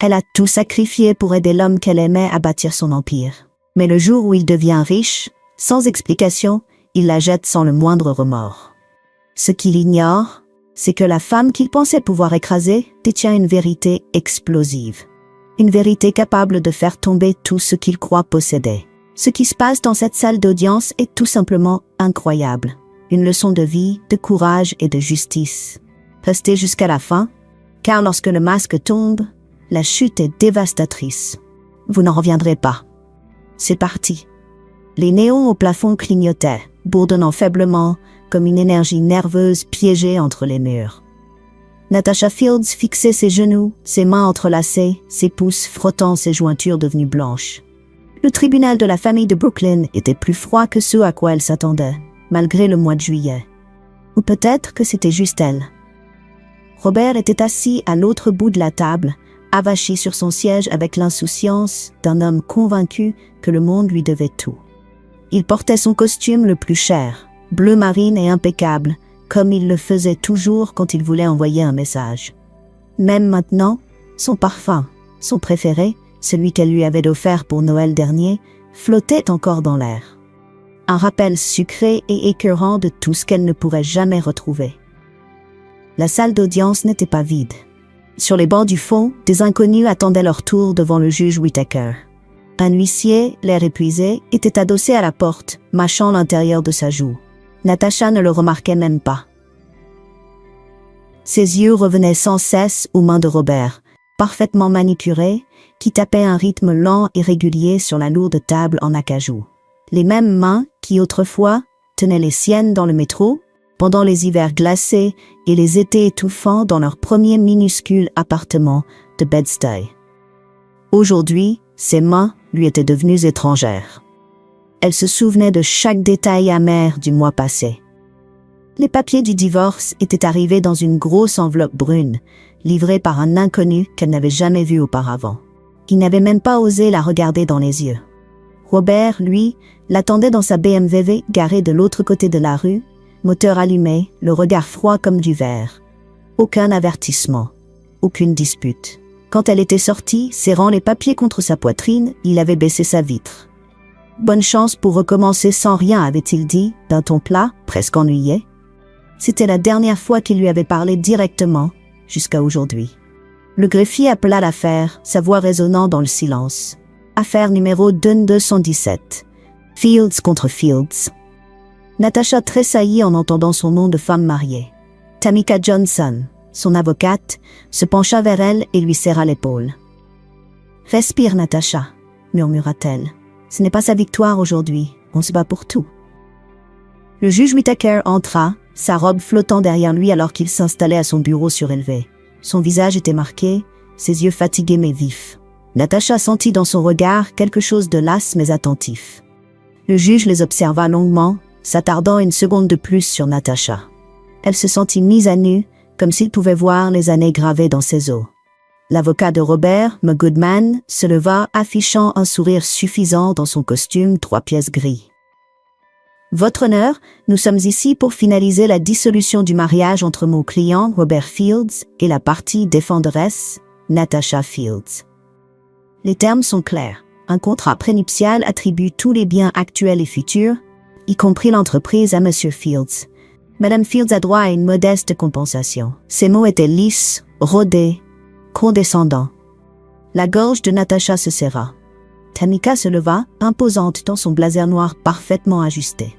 Elle a tout sacrifié pour aider l'homme qu'elle aimait à bâtir son empire. Mais le jour où il devient riche, sans explication, il la jette sans le moindre remords. Ce qu'il ignore, c'est que la femme qu'il pensait pouvoir écraser détient une vérité explosive. Une vérité capable de faire tomber tout ce qu'il croit posséder. Ce qui se passe dans cette salle d'audience est tout simplement incroyable. Une leçon de vie, de courage et de justice. Restez jusqu'à la fin, car lorsque le masque tombe, la chute est dévastatrice. Vous n'en reviendrez pas. C'est parti. Les néons au plafond clignotaient, bourdonnant faiblement, comme une énergie nerveuse piégée entre les murs. Natasha Fields fixait ses genoux, ses mains entrelacées, ses pouces frottant ses jointures devenues blanches. Le tribunal de la famille de Brooklyn était plus froid que ce à quoi elle s'attendait, malgré le mois de juillet. Ou peut-être que c'était juste elle. Robert était assis à l'autre bout de la table, avachi sur son siège avec l'insouciance d'un homme convaincu que le monde lui devait tout. Il portait son costume le plus cher, bleu marine et impeccable, comme il le faisait toujours quand il voulait envoyer un message. Même maintenant, son parfum, son préféré, celui qu'elle lui avait offert pour Noël dernier, flottait encore dans l'air. Un rappel sucré et écœurant de tout ce qu'elle ne pourrait jamais retrouver. La salle d'audience n'était pas vide. Sur les bancs du fond, des inconnus attendaient leur tour devant le juge Whittaker. Un huissier, l'air épuisé, était adossé à la porte, mâchant l'intérieur de sa joue. Natasha ne le remarquait même pas. Ses yeux revenaient sans cesse aux mains de Robert, parfaitement manicurées, qui tapaient un rythme lent et régulier sur la lourde table en acajou. Les mêmes mains qui autrefois tenaient les siennes dans le métro, pendant les hivers glacés et les étés étouffants dans leur premier minuscule appartement de Bed-Stuy. Aujourd'hui, ses mains lui étaient devenues étrangères. Elle se souvenait de chaque détail amer du mois passé. Les papiers du divorce étaient arrivés dans une grosse enveloppe brune, livrée par un inconnu qu'elle n'avait jamais vu auparavant. Il n'avait même pas osé la regarder dans les yeux. Robert, lui, l'attendait dans sa BMW garée de l'autre côté de la rue, moteur allumé, le regard froid comme du verre. Aucun avertissement, aucune dispute. Quand elle était sortie, serrant les papiers contre sa poitrine, il avait baissé sa vitre. « Bonne chance pour recommencer sans rien », avait-il dit, d'un ton plat, presque ennuyé. C'était la dernière fois qu'il lui avait parlé directement, jusqu'à aujourd'hui. Le greffier appela l'affaire, sa voix résonnant dans le silence. Affaire numéro 2217. Fields contre Fields. Natasha tressaillit en entendant son nom de femme mariée. Tamika Johnson, son avocate, se pencha vers elle et lui serra l'épaule. « Respire, Natasha », murmura-t-elle. « Ce n'est pas sa victoire aujourd'hui, on se bat pour tout. » Le juge Whittaker entra, sa robe flottant derrière lui alors qu'il s'installait à son bureau surélevé. Son visage était marqué, ses yeux fatigués mais vifs. Natasha sentit dans son regard quelque chose de las mais attentif. Le juge les observa longuement, s'attardant une seconde de plus sur Natasha. Elle se sentit mise à nu, comme s'il pouvait voir les années gravées dans ses os. L'avocat de Robert, Goodman, se leva, affichant un sourire suffisant dans son costume 3 pièces gris. « Votre honneur, nous sommes ici pour finaliser la dissolution du mariage entre mon client, Robert Fields, et la partie défenderesse, Natasha Fields. Les termes sont clairs. Un contrat prénuptial attribue tous les biens actuels et futurs, y compris l'entreprise, à M. Fields. Mme Fields a droit à une modeste compensation. » Ces mots étaient lisses, rodés, condescendants. La gorge de Natasha se serra. Tamika se leva, imposante dans son blazer noir parfaitement ajusté.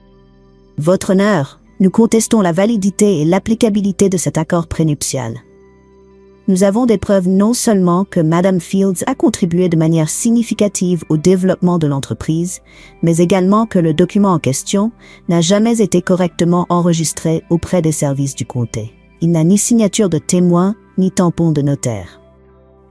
« Votre honneur, nous contestons la validité et l'applicabilité de cet accord prénuptial. Nous avons des preuves non seulement que Mme Fields a contribué de manière significative au développement de l'entreprise, mais également que le document en question n'a jamais été correctement enregistré auprès des services du comté. Il n'a ni signature de témoin, ni tampon de notaire.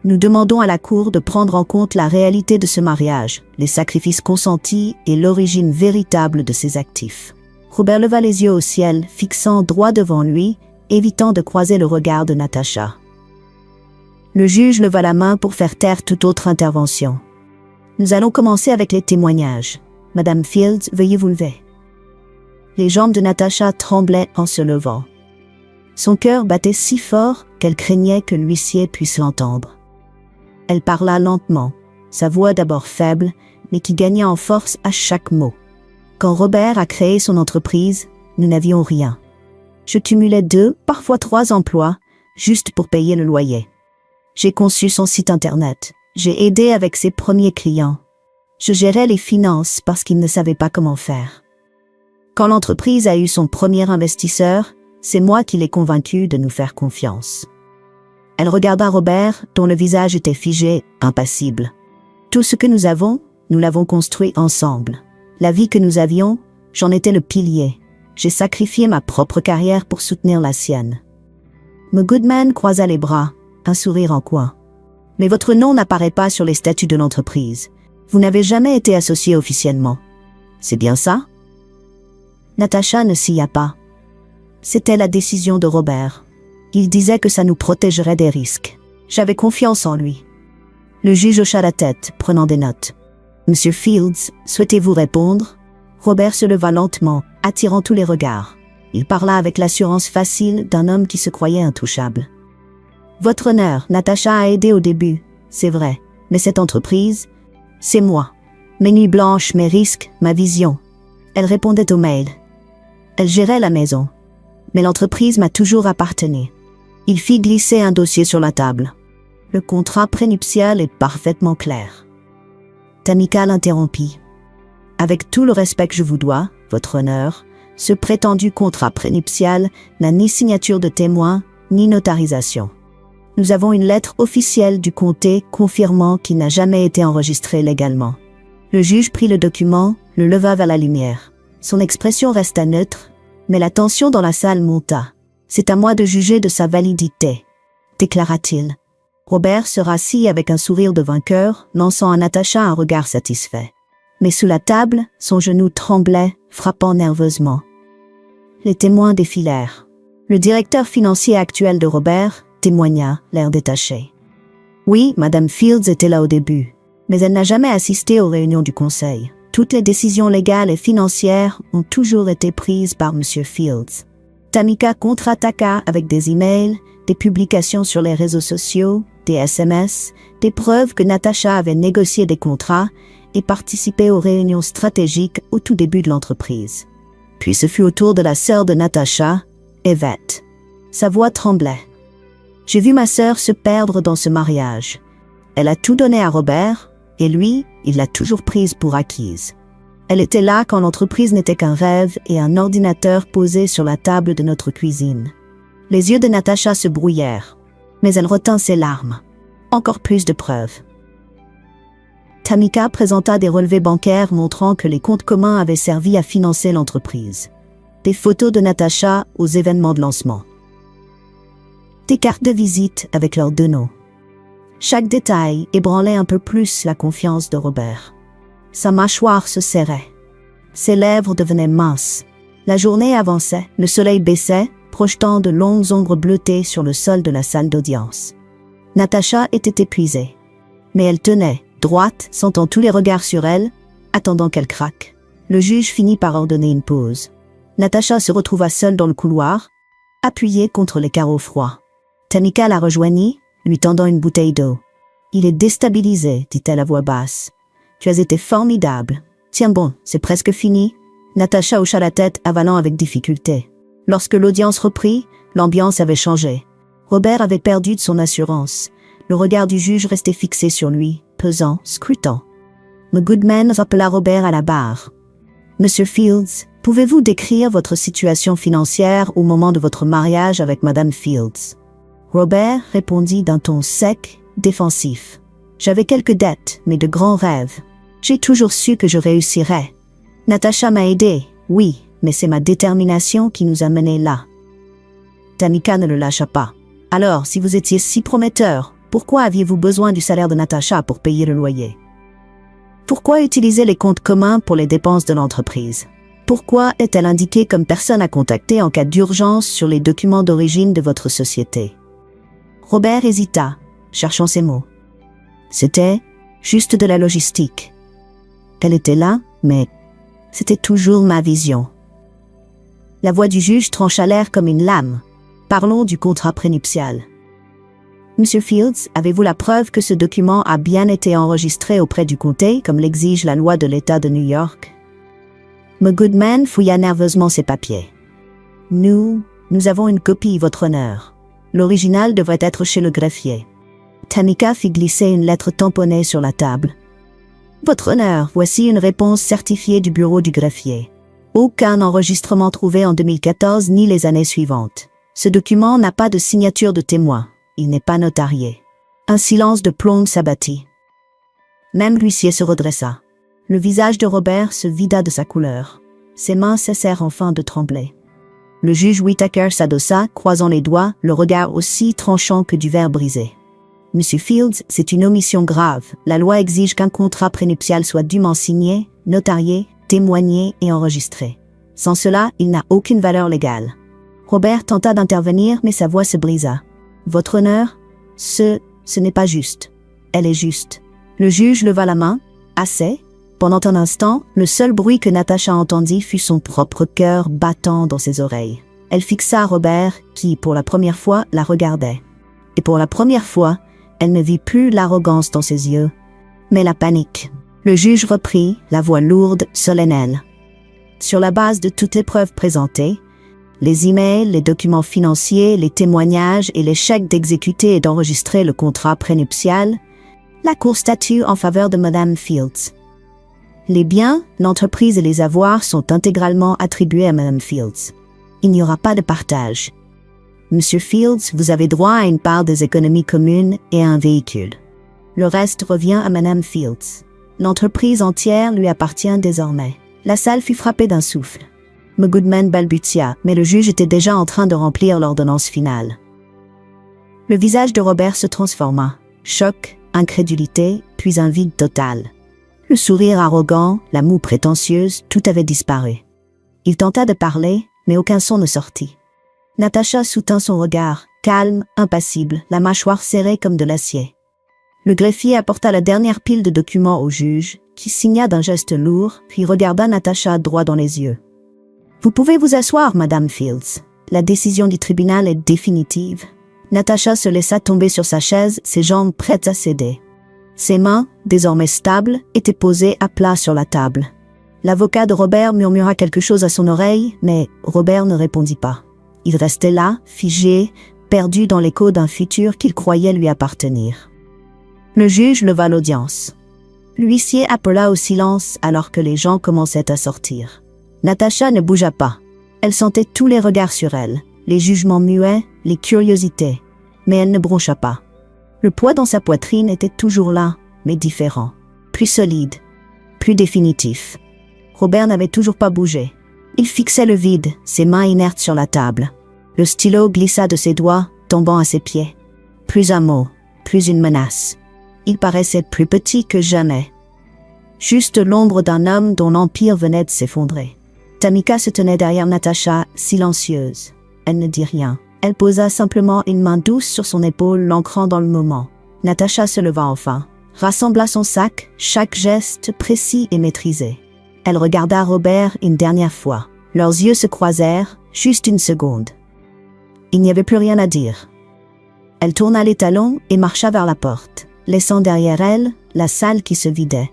Nous demandons à la Cour de prendre en compte la réalité de ce mariage, les sacrifices consentis et l'origine véritable de ses actifs. » Robert leva les yeux au ciel, fixant droit devant lui, évitant de croiser le regard de Natasha. Le juge leva la main pour faire taire toute autre intervention. « Nous allons commencer avec les témoignages. Madame Fields, veuillez vous lever. » Les jambes de Natasha tremblaient en se levant. Son cœur battait si fort qu'elle craignait que l'huissier puisse l'entendre. Elle parla lentement, sa voix d'abord faible, mais qui gagnait en force à chaque mot. Quand Robert a créé son entreprise, nous n'avions rien. Je cumulais 2, parfois 3 emplois, juste pour payer le loyer. J'ai conçu son site internet. J'ai aidé avec ses premiers clients. Je gérais les finances parce qu'il ne savait pas comment faire. Quand l'entreprise a eu son premier investisseur, c'est moi qui l'ai convaincu de nous faire confiance. Elle regarda Robert, dont le visage était figé, impassible. Tout ce que nous avons, nous l'avons construit ensemble. La vie que nous avions, j'en étais le pilier. J'ai sacrifié ma propre carrière pour soutenir la sienne. M. Goodman croisa les bras, un sourire en coin. Mais votre nom n'apparaît pas sur les statuts de l'entreprise. Vous n'avez jamais été associé officiellement. C'est bien ça? Natacha ne s'y a pas. C'était la décision de Robert. Il disait que ça nous protégerait des risques. J'avais confiance en lui. Le juge hocha la tête, prenant des notes. Monsieur Fields, souhaitez-vous répondre? Robert se leva lentement, attirant tous les regards. Il parla avec l'assurance facile d'un homme qui se croyait intouchable. Votre honneur, Natacha a aidé au début, c'est vrai, mais cette entreprise, c'est moi. Mes nuits blanches, mes risques, ma vision. Elle répondait aux mails. Elle gérait la maison. Mais l'entreprise m'a toujours appartenu. Il fit glisser un dossier sur la table. Le contrat prénuptial est parfaitement clair. Tamika l'interrompit. Avec tout le respect que je vous dois, votre honneur, ce prétendu contrat prénuptial n'a ni signature de témoin, ni notarisation. Nous avons une lettre officielle du comté confirmant qu'il n'a jamais été enregistré légalement. Le juge prit le document, le leva vers la lumière. Son expression resta neutre, mais la tension dans la salle monta. C'est à moi de juger de sa validité, déclara-t-il. Robert se rassit avec un sourire de vainqueur, lançant à Natacha un regard satisfait. Mais sous la table, son genou tremblait, frappant nerveusement. Les témoins défilèrent. Le directeur financier actuel de Robert témoigna, l'air détaché. Oui, Madame Fields était là au début, mais elle n'a jamais assisté aux réunions du conseil. Toutes les décisions légales et financières ont toujours été prises par Monsieur Fields. Tamika contre-attaqua avec des emails, des publications sur les réseaux sociaux, des SMS, des preuves que Natacha avait négocié des contrats et participé aux réunions stratégiques au tout début de l'entreprise. Puis ce fut au tour de la sœur de Natacha, Yvette. Sa voix tremblait. J'ai vu ma sœur se perdre dans ce mariage. Elle a tout donné à Robert, et lui, il l'a toujours prise pour acquise. Elle était là quand l'entreprise n'était qu'un rêve et un ordinateur posé sur la table de notre cuisine. Les yeux de Natacha se brouillèrent, mais elle retint ses larmes. Encore plus de preuves. Tamika présenta des relevés bancaires montrant que les comptes communs avaient servi à financer l'entreprise. Des photos de Natacha aux événements de lancement. Des cartes de visite avec leurs 2 noms. Chaque détail ébranlait un peu plus la confiance de Robert. Sa mâchoire se serrait. Ses lèvres devenaient minces. La journée avançait, le soleil baissait, projetant de longues ombres bleutées sur le sol de la salle d'audience. Natacha était épuisée. Mais elle tenait, droite, sentant tous les regards sur elle, attendant qu'elle craque. Le juge finit par ordonner une pause. Natacha se retrouva seule dans le couloir, appuyée contre les carreaux froids. Tamika la rejoignit, lui tendant une bouteille d'eau. « Il est déstabilisé, dit-elle à voix basse. Tu as été formidable. Tiens bon, c'est presque fini. » Natacha hocha la tête, avalant avec difficulté. Lorsque l'audience reprit, l'ambiance avait changé. Robert avait perdu de son assurance. Le regard du juge restait fixé sur lui, pesant, scrutant. M. Goodman rappela Robert à la barre. « Monsieur Fields, pouvez-vous décrire votre situation financière au moment de votre mariage avec Madame Fields ?» Robert répondit d'un ton sec, défensif. « J'avais quelques dettes, mais de grands rêves. J'ai toujours su que je réussirais. Natacha m'a aidé, oui, mais c'est ma détermination qui nous a menés là. » Tamika ne le lâcha pas. « Alors, si vous étiez si prometteur, pourquoi aviez-vous besoin du salaire de Natacha pour payer le loyer? Pourquoi utiliser les comptes communs pour les dépenses de l'entreprise? Pourquoi est-elle indiquée comme personne à contacter en cas d'urgence sur les documents d'origine de votre société? » Robert hésita, cherchant ses mots. C'était juste de la logistique. Elle était là, mais c'était toujours ma vision. La voix du juge trancha l'air comme une lame. Parlons du contrat prénuptial. Monsieur Fields, avez-vous la preuve que ce document a bien été enregistré auprès du comté, comme l'exige la loi de l'État de New York? M. Goodman fouilla nerveusement ses papiers. Nous avons une copie, votre honneur. L'original devrait être chez le greffier. Tamika fit glisser une lettre tamponnée sur la table. Votre honneur, voici une réponse certifiée du bureau du greffier. Aucun enregistrement trouvé en 2014 ni les années suivantes. Ce document n'a pas de signature de témoin. Il n'est pas notarié. Un silence de plomb s'abattit. Même l'huissier se redressa. Le visage de Robert se vida de sa couleur. Ses mains cessèrent enfin de trembler. Le juge Whittaker s'adossa, croisant les doigts, le regard aussi tranchant que du verre brisé. Monsieur Fields, c'est une omission grave. La loi exige qu'un contrat prénuptial soit dûment signé, notarié, témoigné et enregistré. Sans cela, il n'a aucune valeur légale. Robert tenta d'intervenir, mais sa voix se brisa. Votre honneur, ce n'est pas juste. Elle est juste. Le juge leva la main. Assez. Pendant un instant, le seul bruit que Natacha entendit fut son propre cœur battant dans ses oreilles. Elle fixa Robert, qui, pour la première fois, la regardait. Et pour la première fois, elle ne vit plus l'arrogance dans ses yeux, mais la panique. Le juge reprit, la voix lourde, solennelle. Sur la base de toutes les preuves présentées, les emails, les documents financiers, les témoignages et les chèques d'exécuter et d'enregistrer le contrat prénuptial, la Cour statue en faveur de Mme Fields. Les biens, l'entreprise et les avoirs sont intégralement attribués à Mme Fields. Il n'y aura pas de partage. Monsieur Fields, vous avez droit à une part des économies communes et à un véhicule. Le reste revient à Mme Fields. L'entreprise entière lui appartient désormais. La salle fut frappée d'un souffle. M. Goodman balbutia, mais le juge était déjà en train de remplir l'ordonnance finale. Le visage de Robert se transforma. Choc, incrédulité, puis un vide total. Le sourire arrogant, la moue prétentieuse, tout avait disparu. Il tenta de parler, mais aucun son ne sortit. Natacha soutint son regard, calme, impassible, la mâchoire serrée comme de l'acier. Le greffier apporta la dernière pile de documents au juge, qui signa d'un geste lourd, puis regarda Natacha droit dans les yeux. « Vous pouvez vous asseoir, Madame Fields. La décision du tribunal est définitive. » Natacha se laissa tomber sur sa chaise, ses jambes prêtes à céder. Ses mains, désormais stables, étaient posées à plat sur la table. L'avocat de Robert murmura quelque chose à son oreille, mais Robert ne répondit pas. Il restait là, figé, perdu dans l'écho d'un futur qu'il croyait lui appartenir. Le juge leva l'audience. L'huissier appela au silence alors que les gens commençaient à sortir. Natacha ne bougea pas. Elle sentait tous les regards sur elle, les jugements muets, les curiosités, mais elle ne broncha pas. Le poids dans sa poitrine était toujours là, mais différent, plus solide, plus définitif. Robert n'avait toujours pas bougé. Il fixait le vide, ses mains inertes sur la table. Le stylo glissa de ses doigts, tombant à ses pieds. Plus un mot, plus une menace. Il paraissait plus petit que jamais. Juste l'ombre d'un homme dont l'empire venait de s'effondrer. Tamika se tenait derrière Natacha, silencieuse. Elle ne dit rien. Elle posa simplement une main douce sur son épaule, l'ancrant dans le moment. Natacha se leva enfin, rassembla son sac, chaque geste précis et maîtrisé. Elle regarda Robert une dernière fois. Leurs yeux se croisèrent, juste une seconde. Il n'y avait plus rien à dire. Elle tourna les talons et marcha vers la porte, laissant derrière elle la salle qui se vidait.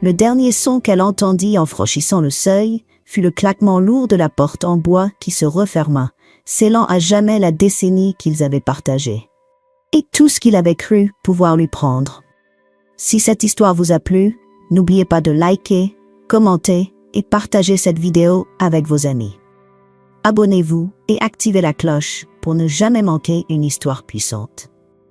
Le dernier son qu'elle entendit en franchissant le seuil fut le claquement lourd de la porte en bois qui se referma, scellant à jamais la décennie qu'ils avaient partagée. Et tout ce qu'il avait cru pouvoir lui prendre. Si cette histoire vous a plu, n'oubliez pas de liker, commenter et partager cette vidéo avec vos amis. Abonnez-vous et activez la cloche pour ne jamais manquer une histoire puissante.